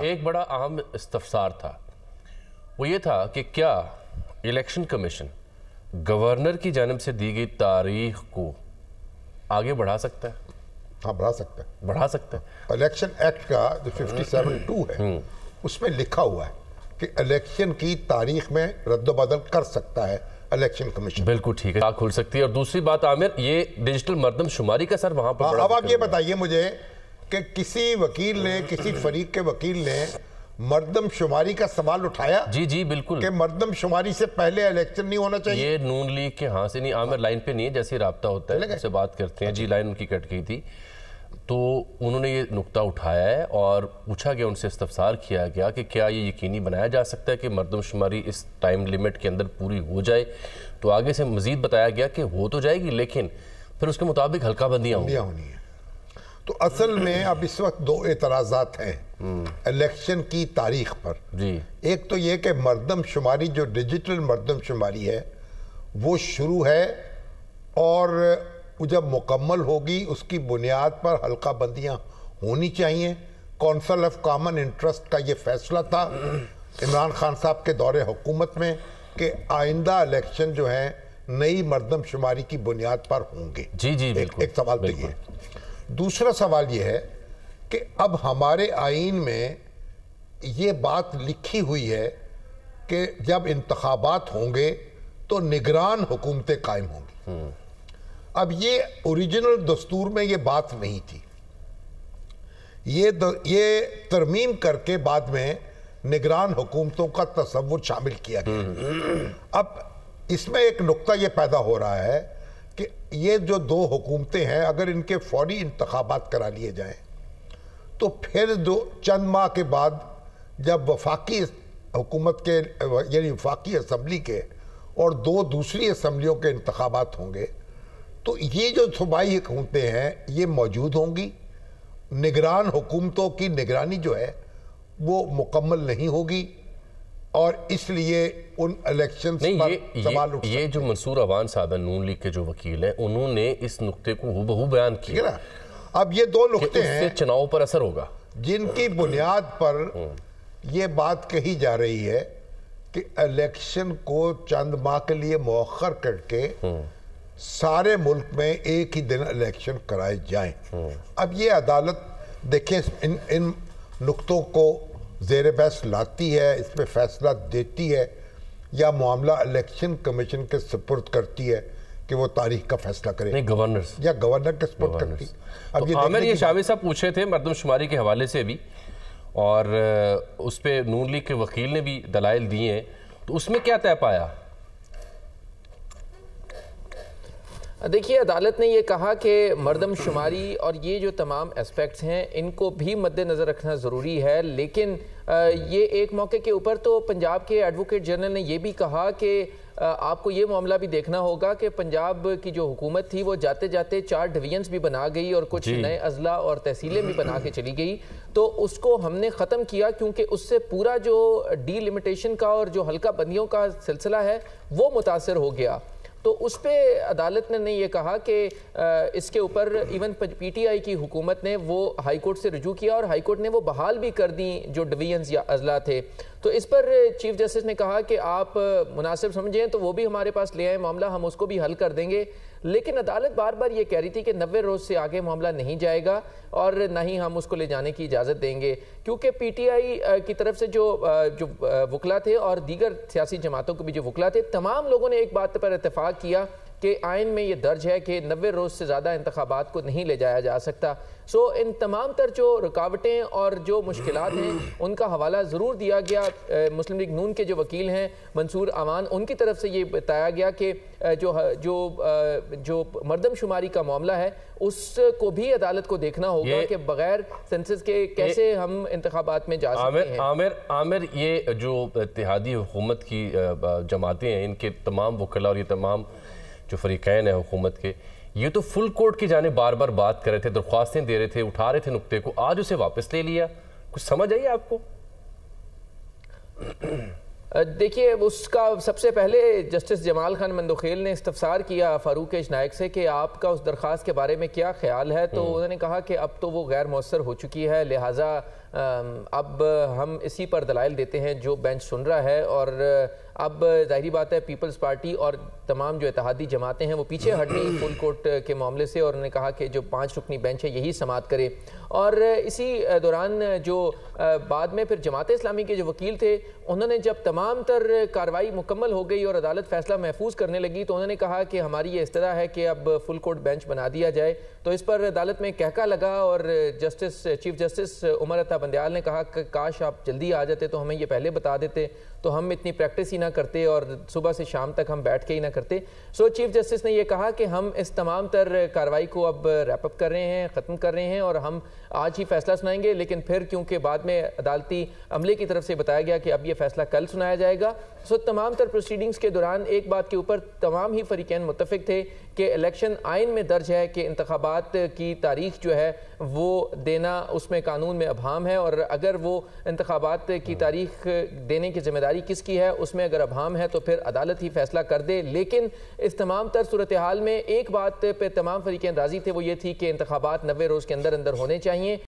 ایک بڑا اہم استفسار تھا، وہ یہ تھا کہ کیا الیکشن کمیشن گورنر کی جانب سے دی گئی تاریخ کو آگے بڑھا سکتا ہے؟ ہاں بڑھا سکتا ہے، بڑھا سکتا ہے۔ الیکشن ایکٹ کا جو 57(2) ہے اس میں لکھا ہوا ہے کہ الیکشن کی تاریخ میں رد و بدل کر سکتا ہے الیکشن کمیشن۔ بالکل ٹھیک ہے، کھل سکتی ہے۔ اور دوسری بات عامر، یہ ڈیجیٹل مردم شماری کا سر وہاں پر اب آپ یہ بتائیے مجھے کہ کسی وکیل نے، کسی فریق کے وکیل نے مردم شماری کا سوال اٹھایا؟ جی بالکل، کہ مردم شماری سے پہلے الیکشن نہیں ہونا چاہیے؟ یہ نون لیگ کے ہاں سے نہیں، عامر لائن پہ نہیں ہے، جیسے رابطہ ہوتا ہے اس سے بات کرتے ہیں۔ جی لائن ان کی کٹ گئی تھی، تو انہوں نے یہ نقطہ اٹھایا ہے اور پوچھا گیا، ان سے استفسار کیا گیا کہ کیا یہ یقینی بنایا جا سکتا ہے کہ مردم شماری اس ٹائم لیمٹ کے اندر پوری ہو جائے؟ تو آگے سے مزید بتایا گیا کہ ہو تو جائے گی، لیکن پھر اس کے مطابق حلقہ بندیاں ہونی ہیں۔ تو اصل میں اب اس وقت دو اعتراضات ہیں الیکشن کی تاریخ پر۔ ایک تو یہ کہ مردم شماری جو ڈیجیٹل مردم شماری ہے وہ شروع ہے، اور جب مکمل ہوگی اس کی بنیاد پر حلقہ بندیاں ہونی چاہیے۔ کونسل آف کامن انٹرسٹ کا یہ فیصلہ تھا عمران خان صاحب کے دور حکومت میں کہ آئندہ الیکشن جو ہیں نئی مردم شماری کی بنیاد پر ہوں گے۔ ایک سوال تو یہ ہے۔ دوسرا سوال یہ ہے کہ اب ہمارے آئین میں یہ بات لکھی ہوئی ہے کہ جب انتخابات ہوں گے تو نگران حکومتیں قائم ہوں گی۔ اب یہ اوریجنل دستور میں یہ بات نہیں تھی، یہ ترمیم کر کے بعد میں نگران حکومتوں کا تصور شامل کیا گیا۔ اب اس میں ایک نقطہ یہ پیدا ہو رہا ہے کہ یہ جو دو حکومتیں ہیں اگر ان کے فوری انتخابات کرا لیے جائیں تو پھر چند ماہ کے بعد جب وفاقی حکومت کے یعنی وفاقی اسمبلی کے اور دو دوسری اسمبلیوں کے انتخابات ہوں گے تو یہ جو صوبائی حکومتیں ہیں یہ موجود ہوں گی، نگران حکومتوں کی نگرانی جو ہے وہ مکمل نہیں ہوگی، اور اس لیے ان الیکشنز پر سوال اٹھ سکتے ہیں۔ یہ جو منصور عوان صاحب ہیں نون لیگ کے جو وکیل ہیں، انہوں نے اس نقطے کو ہو بیان کیا۔ اب یہ دو نقطے ہیں کہ اس سے چناؤ پر اثر ہوگا، جن کی بنیاد پر یہ بات کہی جا رہی ہے کہ الیکشن کو چند ماہ کے لیے مؤخر کر کے سارے ملک میں ایک ہی دن الیکشن کرائے جائیں۔ اب یہ عدالت دیکھیں ان نقطوں کو زیر بحث لاتی ہے، اس پہ فیصلہ دیتی ہے، یا معاملہ الیکشن کمیشن کے سپرد کرتی ہے کہ وہ تاریخ کا فیصلہ کرے، نہیں گورنر یا گورنر کے سپرد کرتی۔ اب عامر یہ شاوی صاحب پوچھے تھے مردم شماری کے حوالے سے بھی، اور اس پہ نون لیگ کے وکیل نے بھی دلائل دیے ہیں، تو اس میں کیا طے پایا؟ دیکھیے عدالت نے یہ کہا کہ مردم شماری اور یہ جو تمام اسپیکٹس ہیں ان کو بھی مد نظر رکھنا ضروری ہے، لیکن یہ ایک موقع کے اوپر تو پنجاب کے ایڈوکیٹ جنرل نے یہ بھی کہا کہ آپ کو یہ معاملہ بھی دیکھنا ہوگا کہ پنجاب کی جو حکومت تھی وہ جاتے جاتے 4 ڈویژنز بھی بنا گئی اور کچھ نئے اضلاع اور تحصیلیں بھی بنا کے چلی گئی، تو اس کو ہم نے ختم کیا کیونکہ اس سے پورا جو ڈی لمیٹیشن کا اور جو حلقہ بندیوں کا سلسلہ ہے وہ متاثر ہو گیا۔ تو اس پہ عدالت نے یہ کہا کہ اس کے اوپر ایون پی ٹی آئی کی حکومت نے وہ ہائی کورٹ سے رجوع کیا اور ہائی کورٹ نے وہ بحال بھی کر دیں جو ڈویژنز یا اضلاع تھے۔ تو اس پر چیف جسٹس نے کہا کہ آپ مناسب سمجھیں تو وہ بھی ہمارے پاس لے آئیں معاملہ، ہم اس کو بھی حل کر دیں گے، لیکن عدالت بار بار یہ کہہ رہی تھی کہ 90 روز سے آگے معاملہ نہیں جائے گا اور نہ ہی ہم اس کو لے جانے کی اجازت دیں گے، کیونکہ پی ٹی آئی کی طرف سے جو وکلا تھے اور دیگر سیاسی جماعتوں کے بھی جو وکلا تھے، تمام لوگوں نے ایک بات پر اتفاق کیا کہ آئین میں یہ درج ہے کہ 90 روز سے زیادہ انتخابات کو نہیں لے جایا جا سکتا۔ سو ان تمام تر جو رکاوٹیں اور جو مشکلات ہیں ان کا حوالہ ضرور دیا گیا۔ مسلم لیگ نون کے جو وکیل ہیں منصور عوان، ان کی طرف سے یہ بتایا گیا کہ جو مردم شماری کا معاملہ ہے اس کو بھی عدالت کو دیکھنا ہوگا کہ بغیر سنسس کے کیسے ہم انتخابات میں جا سکتے ہیں۔ عامر یہ جو اتحادی حکومت کی جماعتیں ہیں، ان کے تمام وکلا اور یہ تمام جو فریقین ہیں حکومت کے، یہ تو فل کورٹ کی جانب بار بار بات کر رہے تھے، درخواستیں دے رہے تھے، اٹھا رہے تھے نقطے کو، آج اسے واپس لے لیا، کچھ سمجھ آئی آپ کو؟ دیکھیے اس کا سب سے پہلے جسٹس جمال خان مندوخیل نے استفسار کیا فاروق اشنائک سے کہ آپ کا اس درخواست کے بارے میں کیا خیال ہے، تو انہوں نے کہا کہ اب تو وہ غیر مؤثر ہو چکی ہے، لہٰذا اب ہم اسی پر دلائل دیتے ہیں جو بینچ سن رہا ہے، اور اب ظاہری بات ہے پیپلز پارٹی اور تمام جو اتحادی جماعتیں ہیں وہ پیچھے ہٹی فل کورٹ کے معاملے سے، اور انہوں نے کہا کہ جو 5 رکنی بینچ ہے یہی سماعت کرے۔ اور اسی دوران جو بعد میں پھر جماعت اسلامی کے جو وکیل تھے انہوں نے جب تمام تر کارروائی مکمل ہو گئی اور عدالت فیصلہ محفوظ کرنے لگی تو انہوں نے کہا کہ ہماری یہ استدعا ہے کہ اب فل کورٹ بینچ بنا دیا جائے، تو اس پر عدالت میں کہکا لگا، اور چیف جسٹس عمر عطا بندیال نے کہا کہ کاش آپ جلدی آ جاتے تو ہمیں یہ پہلے بتا دیتے تو ہم اتنی پریکٹس ہی نہ کرتے اور صبح سے شام تک ہم بیٹھ کے ہی نہ کرتے۔ سو چیف جسٹس نے یہ کہا کہ ہم اس تمام تر کارروائی کو اب ریپ اپ کر رہے ہیں، ختم کر رہے ہیں، اور ہم آج ہی فیصلہ سنائیں گے، لیکن پھر کیونکہ بعد میں عدالتی عملے کی طرف سے بتایا گیا کہ اب یہ فیصلہ کل سنایا جائے گا۔ سو تمام تر پروسیڈنگز کے دوران ایک بات کے اوپر تمام ہی فریقین متفق تھے کہ الیکشن آئین میں درج ہے کہ انتخابات کی تاریخ جو ہے وہ دینا اس میں قانون میں ابہام ہے، اور اگر وہ انتخابات کی تاریخ دینے کی ذمہ داری کس کی ہے اس میں اگر ابہام ہے تو پھر عدالت ہی فیصلہ کر دے۔ لیکن اس تمام تر صورتحال میں ایک بات پہ تمام فریقین راضی تھے، وہ یہ تھی کہ انتخابات 90 روز کے اندر اندر ہونے چاہیے۔